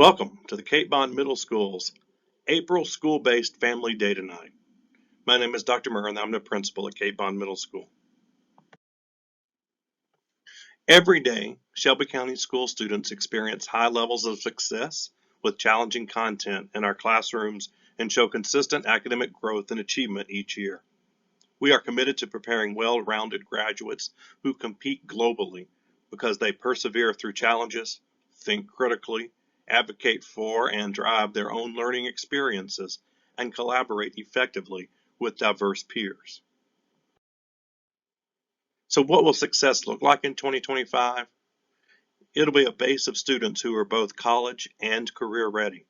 Welcome to the Cape Bond Middle School's April School-Based Family Data Night. My name is Dr. Murray and I'm the principal at Cape Bond Middle School. Every day, Shelby County school students experience high levels of success with challenging content in our classrooms and show consistent academic growth and achievement each year. We are committed to preparing well-rounded graduates who compete globally because they persevere through challenges, think critically, advocate for and drive their own learning experiences, and collaborate effectively with diverse peers. So what will success look like in 2025? It'll be a base of students who are both college and career ready.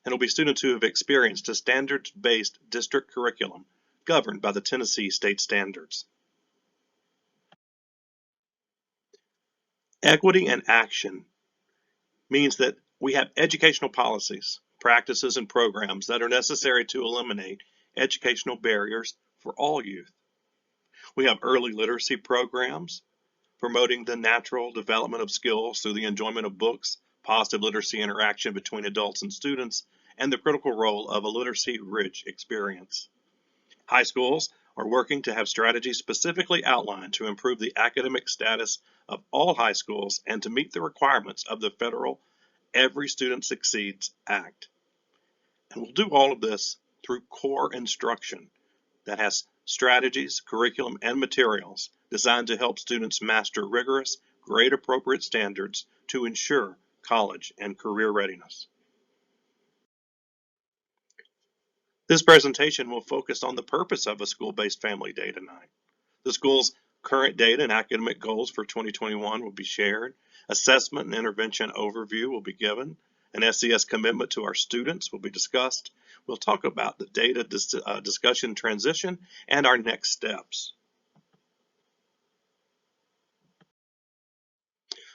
And it'll be students who have experienced a standards-based district curriculum governed by the Tennessee state standards. Equity and action means that we have educational policies, practices, and programs that are necessary to eliminate educational barriers for all youth. We have early literacy programs promoting the natural development of skills through the enjoyment of books, positive literacy interaction between adults and students, and the critical role of a literacy-rich experience. High schools are working to have strategies specifically outlined to improve the academic status of all high schools and to meet the requirements of the federal Every Student Succeeds Act. And we'll do all of this through core instruction that has strategies, curriculum, and materials designed to help students master rigorous, grade-appropriate standards to ensure college and career readiness. This presentation will focus on the purpose of a school-based family data night. The school's current data and academic goals for 2021 will be shared. Assessment and intervention overview will be given. An SCS commitment to our students will be discussed. We'll talk about the data discussion transition and our next steps.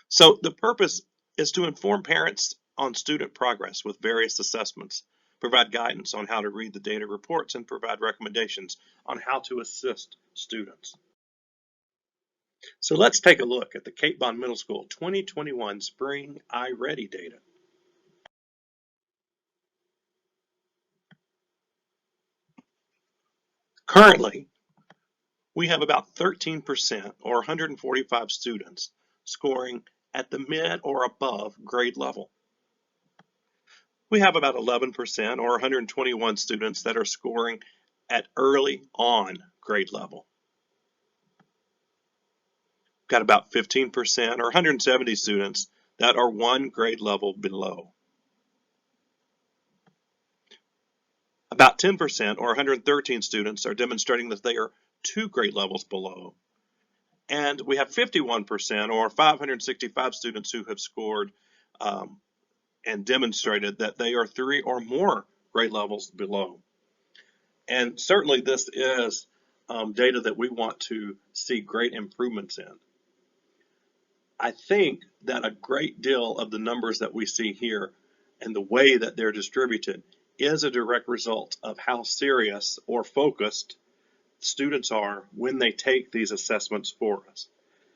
So the purpose is to inform parents on student progress with various assessments, provide guidance on how to read the data reports, and provide recommendations on how to assist students. So let's take a look at the Cape Bond Middle School 2021 Spring IReady data. Currently, we have about 13% or 145 students scoring at the mid or above grade level. We have about 11% or 121 students that are scoring at early on grade level. Got about 15% or 170 students that are one grade level below. About 10% or 113 students are demonstrating that they are 2 grade levels below. And we have 51% or 565 students who have scored and demonstrated that they are 3 or more grade levels below. And certainly this is data that we want to see great improvements in. I think that a great deal of the numbers that we see here and the way that they're distributed is a direct result of how serious or focused students are when they take these assessments for us.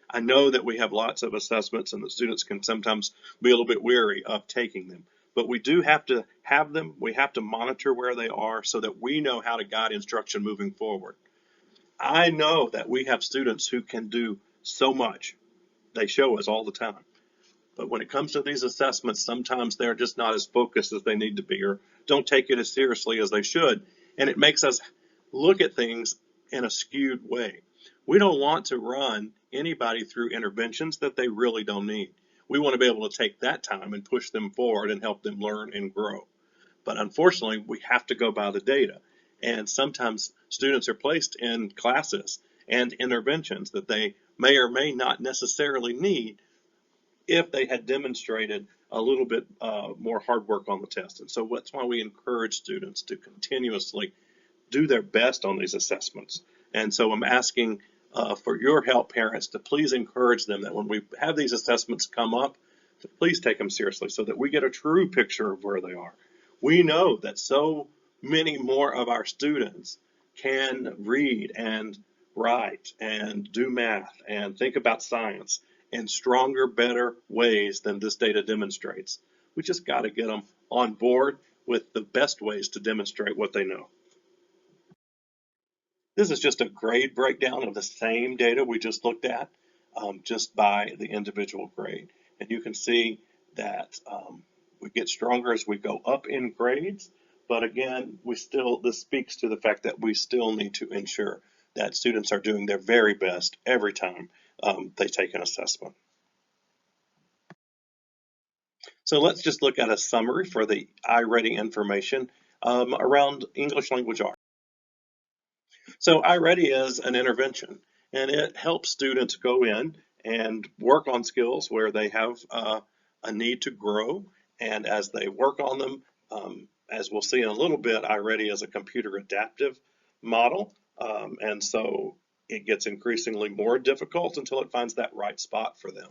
I know that we have lots of assessments and the students can sometimes be a little bit weary of taking them, but we do have to have them. We have to monitor where they are so that we know how to guide instruction moving forward. I know that we have students who can do so much. They show us all the time. But when it comes to these assessments, sometimes they're just not as focused as they need to be or don't take it as seriously as they should. And it makes us look at things in a skewed way. We don't want to run anybody through interventions that they really don't need. We want to be able to take that time and push them forward and help them learn and grow. But unfortunately, we have to go by the data. And sometimes students are placed in classes and interventions that they may or may not necessarily need if they had demonstrated a little bit more hard work on the test. And so that's why we encourage students to continuously do their best on these assessments. And so I'm asking for your help, parents, to please encourage them that when we have these assessments come up, to please take them seriously so that we get a true picture of where they are. We know that so many more of our students can read and write and do math and think about science in stronger, better ways than this data demonstrates. We just got to get them on board with the best ways to demonstrate what they know. This is just a grade breakdown of the same data we just looked at, just by the individual grade. And you can see that we get stronger as we go up in grades, but again, this speaks to the fact that we still need to ensure that students are doing their very best every time they take an assessment. So let's just look at a summary for the IReady information around English language arts. So IReady is an intervention, and it helps students go in and work on skills where they have a need to grow, and as they work on them, as we'll see in a little bit, IReady is a computer adaptive model, and so it gets increasingly more difficult until it finds that right spot for them.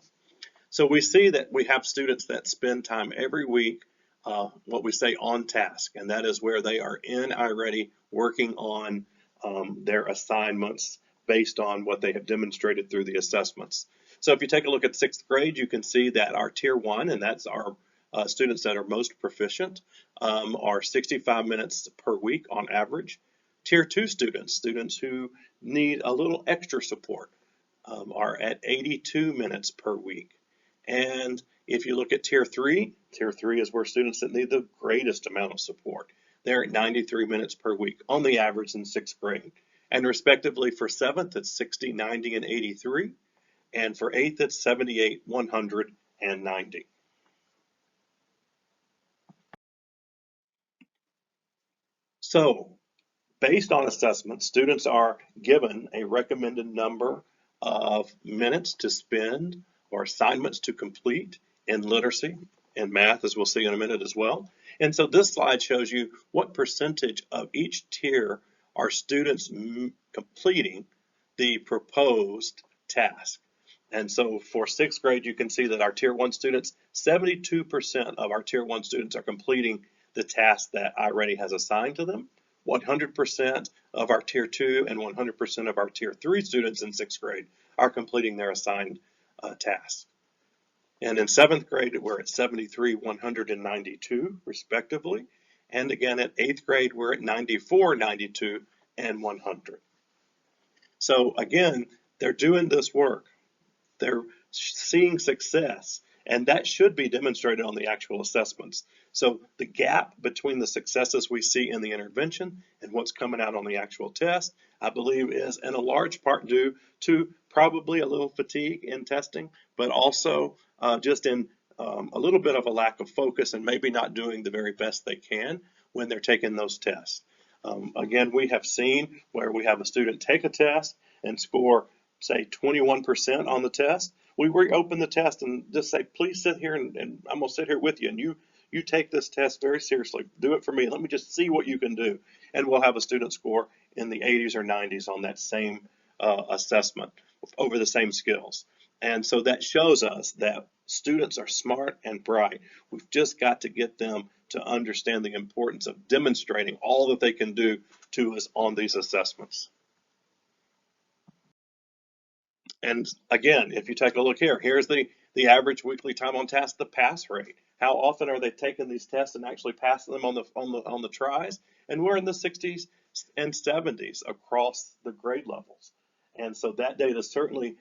So we see that we have students that spend time every week, what we say on task, and that is where they are in IReady working on their assignments based on what they have demonstrated through the assessments. So if you take a look at 6th grade, you can see that our Tier 1, and that's our students that are most proficient, are 65 minutes per week on average. Tier 2 students who need a little extra support, are at 82 minutes per week. And if you look at Tier 3 is where students that need the greatest amount of support. They're at 93 minutes per week on the average in 6th grade. And respectively for 7th, it's 60, 90, and 83. And for 8th, it's 78, 100, and 90. So, based on assessment, students are given a recommended number of minutes to spend or assignments to complete in literacy and math, as we'll see in a minute as well. And so this slide shows you what percentage of each tier are students completing the proposed task. And so for 6th grade, you can see that our Tier 1 students, 72% of our Tier 1 students are completing the task that IReady has assigned to them. 100% of our Tier 2 and 100% of our Tier 3 students in 6th grade are completing their assigned tasks. And in 7th grade, we're at 73, 100, and 92, respectively. And again, at 8th grade, we're at 94, 92, and 100. So again, they're doing this work. They're seeing success, and that should be demonstrated on the actual assessments. So the gap between the successes we see in the intervention and what's coming out on the actual test, I believe, is in a large part due to probably a little fatigue in testing, but also just in a little bit of a lack of focus and maybe not doing the very best they can when they're taking those tests. Again, we have seen where we have a student take a test and score, say, 21% on the test. We reopen the test and just say, please sit here and I'm going to sit here with you, and you take this test very seriously. Do it for me. Let me just see what you can do. And we'll have a student score in the 80s or 90s on that same assessment over the same skills. And so that shows us that students are smart and bright. We've just got to get them to understand the importance of demonstrating all that they can do to us on these assessments. And again, if you take a look here, here's the average weekly time on task, the pass rate. How often are they taking these tests and actually passing them on the tries? And we're in the 60s and 70s across the grade levels. And so that data certainly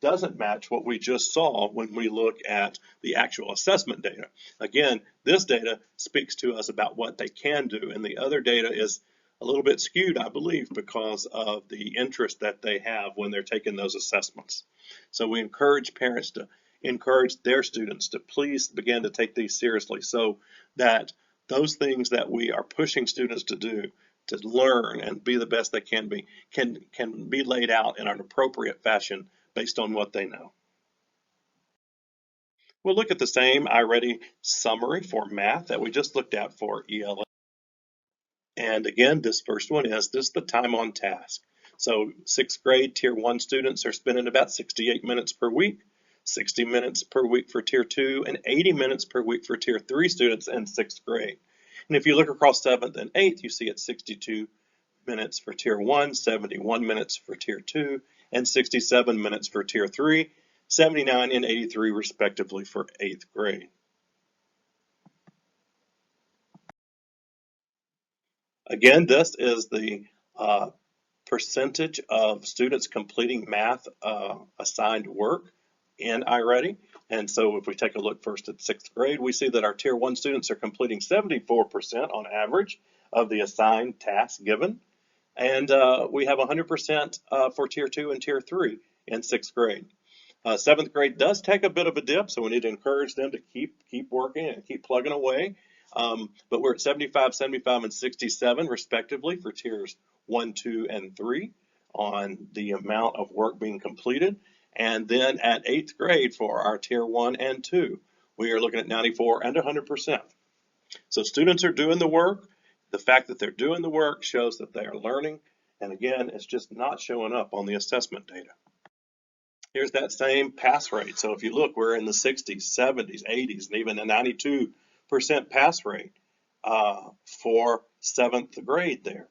doesn't match what we just saw when we look at the actual assessment data. Again, this data speaks to us about what they can do, and the other data is a little bit skewed, I believe, because of the interest that they have when they're taking those assessments. So we encourage parents to encourage their students to please begin to take these seriously, so that those things that we are pushing students to do, to learn and be the best they can be, can be laid out in an appropriate fashion based on what they know. We'll look at the same IReady summary for math that we just looked at for ELA. And again, this first one is the time on task. So 6th grade Tier 1 students are spending about 68 minutes per week, 60 minutes per week for Tier 2, and 80 minutes per week for Tier 3 students in 6th grade. And if you look across 7th and 8th, you see it's 62 minutes for Tier 1, 71 minutes for Tier 2, and 67 minutes for Tier 3, 79 and 83 respectively for 8th grade. Again, this is the percentage of students completing math assigned work in IReady. And so if we take a look first at 6th grade, we see that our Tier 1 students are completing 74% on average of the assigned tasks given. And we have 100% for Tier 2 and Tier 3 in 6th grade. 7th grade does take a bit of a dip, so we need to encourage them to keep working and keep plugging away. But we're at 75, 75, and 67 respectively for tiers 1, 2, and 3 on the amount of work being completed. And then at 8th grade for our tier 1 and 2, we are looking at 94 and 100%. So students are doing the work. The fact that they're doing the work shows that they are learning. And again, it's just not showing up on the assessment data. Here's that same pass rate. So if you look, we're in the 60s, 70s, 80s, and even a 92% pass rate for 7th grade there.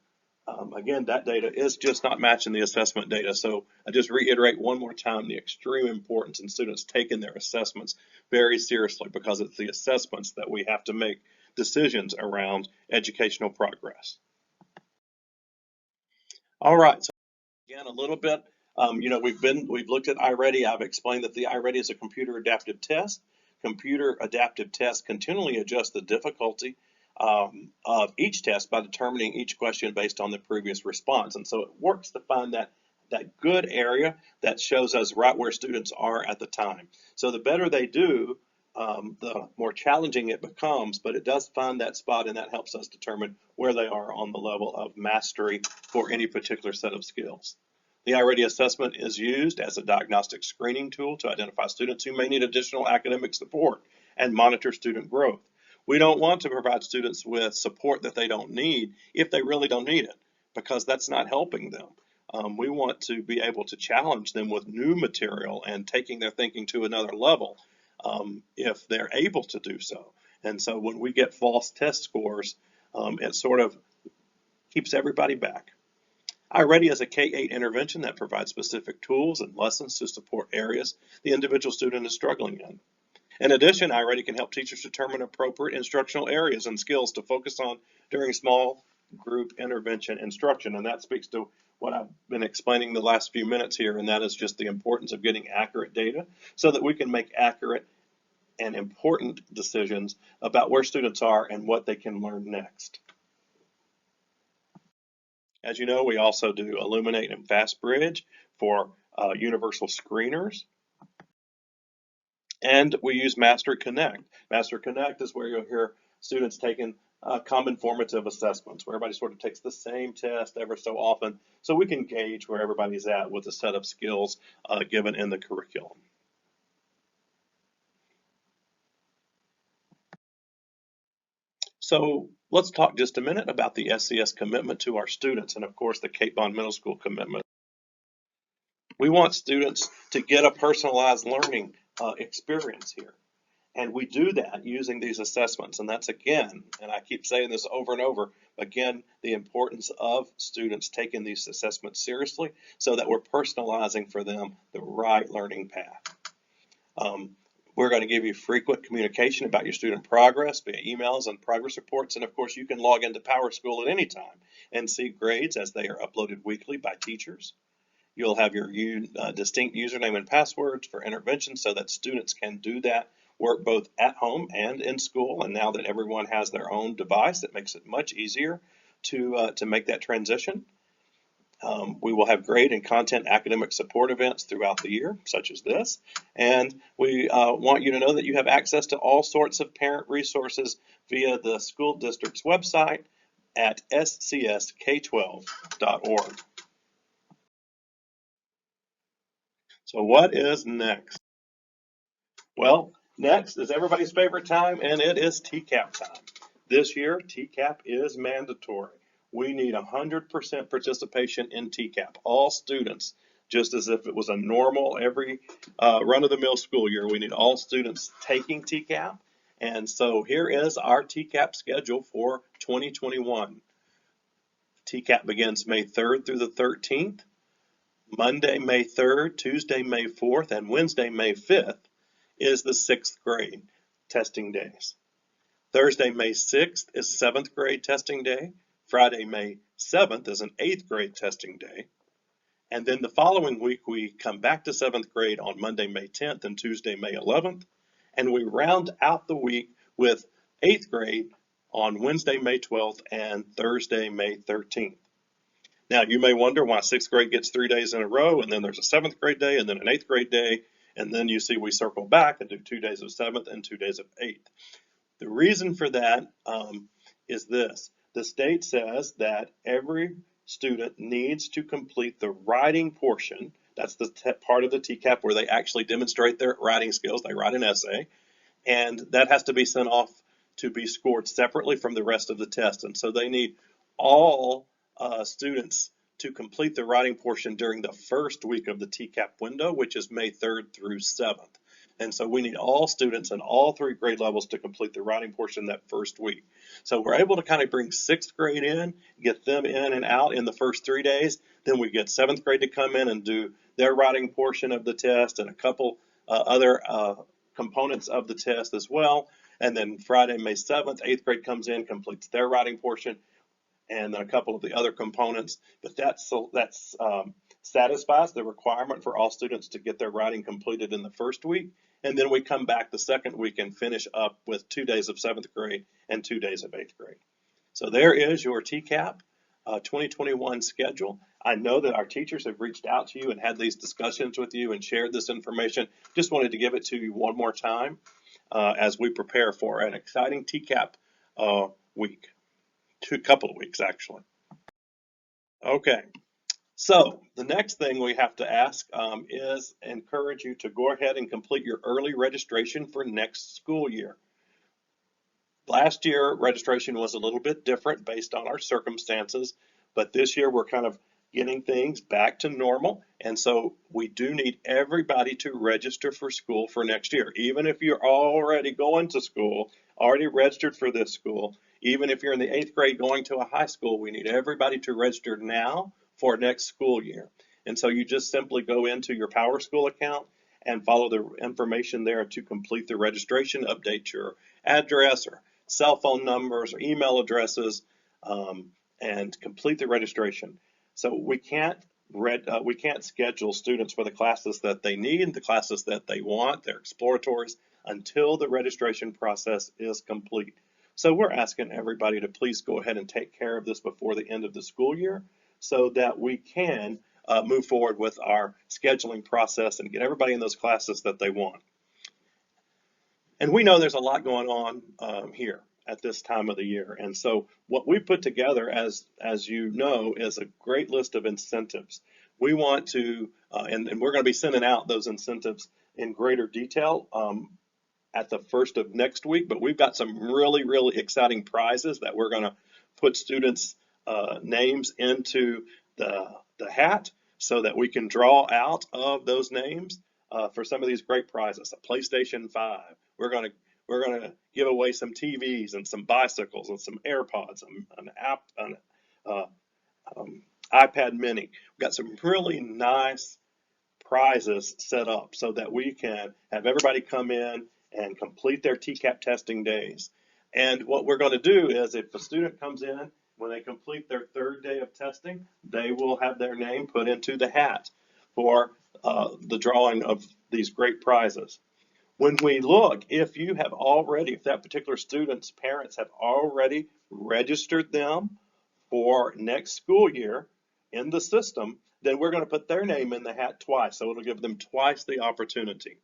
Again, that data is just not matching the assessment data. So I just reiterate one more time the extreme importance in students taking their assessments very seriously, because it's the assessments that we have to make decisions around educational progress. All right. So again, a little bit, we've looked at IReady. I've explained that the IReady is a computer adaptive test. Computer adaptive tests continually adjust the difficulty of each test by determining each question based on the previous response. And so it works to find that good area that shows us right where students are at the time. So the better they do, the more challenging it becomes, but it does find that spot, and that helps us determine where they are on the level of mastery for any particular set of skills. The IReady assessment is used as a diagnostic screening tool to identify students who may need additional academic support and monitor student growth. We don't want to provide students with support that they don't need if they really don't need it, because that's not helping them. We want to be able to challenge them with new material and taking their thinking to another level if they're able to do so. And so when we get false test scores, it sort of keeps everybody back. IReady is a K-8 intervention that provides specific tools and lessons to support areas the individual student is struggling in. In addition, IReady can help teachers determine appropriate instructional areas and skills to focus on during small group intervention instruction. And that speaks to what I've been explaining the last few minutes here, and that is just the importance of getting accurate data so that we can make accurate and important decisions about where students are and what they can learn next. As you know, we also do Illuminate and FastBridge for universal screeners. And we use Master Connect. Master Connect is where you'll hear students taking common formative assessments, where everybody sort of takes the same test ever so often, so we can gauge where everybody's at with a set of skills given in the curriculum. So let's talk just a minute about the SCS commitment to our students, and of course the Cape Bond Middle School commitment. We want students to get a personalized learning experience here. And we do that using these assessments. And that's, again, and I keep saying this over and over, again, the importance of students taking these assessments seriously so that we're personalizing for them the right learning path. We're going to give you frequent communication about your student progress via emails and progress reports. And of course, you can log into PowerSchool at any time and see grades as they are uploaded weekly by teachers. You'll have your distinct username and passwords for intervention so that students can do that work both at home and in school. And now that everyone has their own device, it makes it much easier to make that transition. We will have grade and content academic support events throughout the year, such as this. And we want you to know that you have access to all sorts of parent resources via the school district's website at scsk12.org. So what is next? Well, next is everybody's favorite time, and it is TCAP time. This year, TCAP is mandatory. We need 100% participation in TCAP. All students, just as if it was a normal every run-of-the-mill school year, we need all students taking TCAP. And so here is our TCAP schedule for 2021. TCAP begins May 3rd through the 13th. Monday, May 3rd, Tuesday, May 4th, and Wednesday, May 5th is the 6th grade testing days. Thursday, May 6th is 7th grade testing day. Friday, May 7th is an 8th grade testing day. And then the following week, we come back to 7th grade on Monday, May 10th and Tuesday, May 11th. And we round out the week with 8th grade on Wednesday, May 12th and Thursday, May 13th. Now, you may wonder why 6th grade gets 3 days in a row, and then there's a 7th grade day, and then an 8th grade day, and then you see we circle back and do 2 days of 7th and 2 days of 8th. The reason for that is this. The state says that every student needs to complete the writing portion. That's the part of the TCAP where they actually demonstrate their writing skills. They write an essay, and that has to be sent off to be scored separately from the rest of the test. And so they need all students to complete the writing portion during the first week of the TCAP window, which is May 3rd through 7th. And so we need all students in all 3 grade levels to complete the writing portion that first week. So we're able to kind of bring 6th grade in, get them in and out in the first 3 days. Then we get 7th grade to come in and do their writing portion of the test and a couple other components of the test as well. And then Friday, May 7th, 8th grade comes in, completes their writing portion, and then a couple of the other components. But that satisfies the requirement for all students to get their writing completed in the first week. And then we come back the second week and finish up with 2 days of 7th grade and 2 days of 8th grade. So there is your TCAP 2021 schedule. I know that our teachers have reached out to you and had these discussions with you and shared this information. Just wanted to give it to you one more time as we prepare for an exciting TCAP week. Couple of weeks, actually. Okay. So the next thing we have to ask is encourage you to go ahead and complete your early registration for next school year. Last year, registration was a little bit different based on our circumstances, but this year we're kind of getting things back to normal, and so we do need everybody to register for school for next year. Even if you're already going to school, already registered for this school, even if you're in the 8th grade going to a high school, we need everybody to register now for next school year. And so you just simply go into your PowerSchool account and follow the information there to complete the registration, update your address or cell phone numbers or email addresses, and complete the registration. So we can't schedule students for the classes that they need, the classes that they want, their exploratories, until the registration process is complete. So we're asking everybody to please go ahead and take care of this before the end of the school year so that we can move forward with our scheduling process and get everybody in those classes that they want. And we know there's a lot going on here at this time of the year. And so what we put together, as you know, is a great list of incentives. We want to, and we're going to be sending out those incentives in greater detail at the first of next week, but we've got some really, really exciting prizes that we're going to put students' names into the hat so that we can draw out of those names for some of these great prizes. A PlayStation 5. We're going to give away some TVs and some bicycles and some AirPods, an iPad Mini. We've got some really nice prizes set up so that we can have everybody come in and complete their TCAP testing days. And what we're going to do is if a student comes in, when they complete their 3rd day of testing, they will have their name put into the hat for the drawing of these great prizes. When we look, if that particular student's parents have already registered them for next school year in the system, then we're going to put their name in the hat twice. So it'll give them twice the opportunity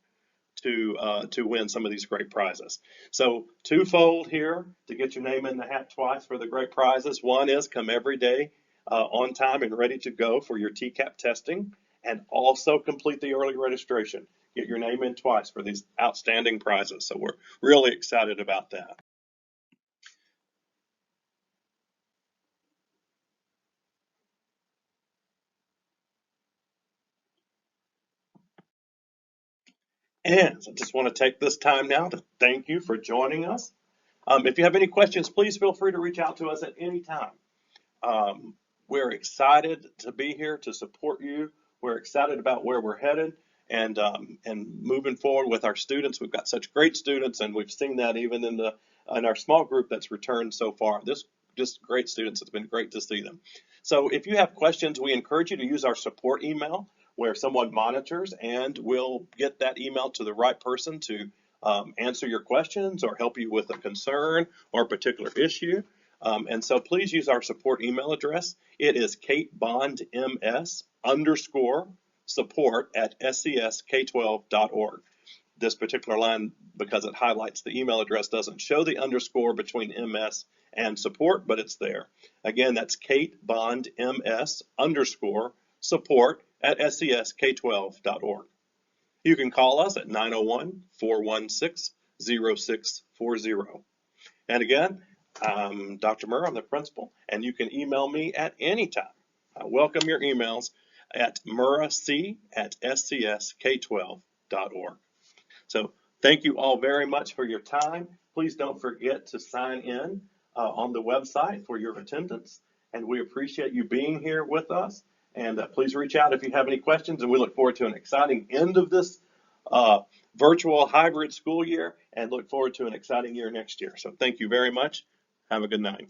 to win some of these great prizes. So twofold here to get your name in the hat twice for the great prizes. One is come every day on time and ready to go for your TCAP testing, and also complete the early registration. Get your name in twice for these outstanding prizes. So we're really excited about that. And I just want to take this time now to thank you for joining us. If you have any questions, please feel free to reach out to us at any time. We're excited to be here to support you. We're excited about where we're headed and moving forward with our students. We've got such great students, and we've seen that even in our small group that's returned so far. This just great students. It's been great to see them. So if you have questions, we encourage you to use our support email where someone monitors and will get that email to the right person to answer your questions or help you with a concern or a particular issue. And so please use our support email address. It is katebondms_support@scsk12.org. This particular line, because it highlights the email address, doesn't show the underscore between MS and support, but it's there. Again, that's katebondms_support@scsk12.org. You can call us at 901-416-0640. And again, I'm Dr. Murr, I'm the principal, and you can email me at any time. I welcome your emails at murrac@scsk12.org. So thank you all very much for your time. Please don't forget to sign in on the website for your attendance, and we appreciate you being here with us. And please reach out if you have any questions, and we look forward to an exciting end of this virtual hybrid school year and look forward to an exciting year next year. So thank you very much. Have a good night.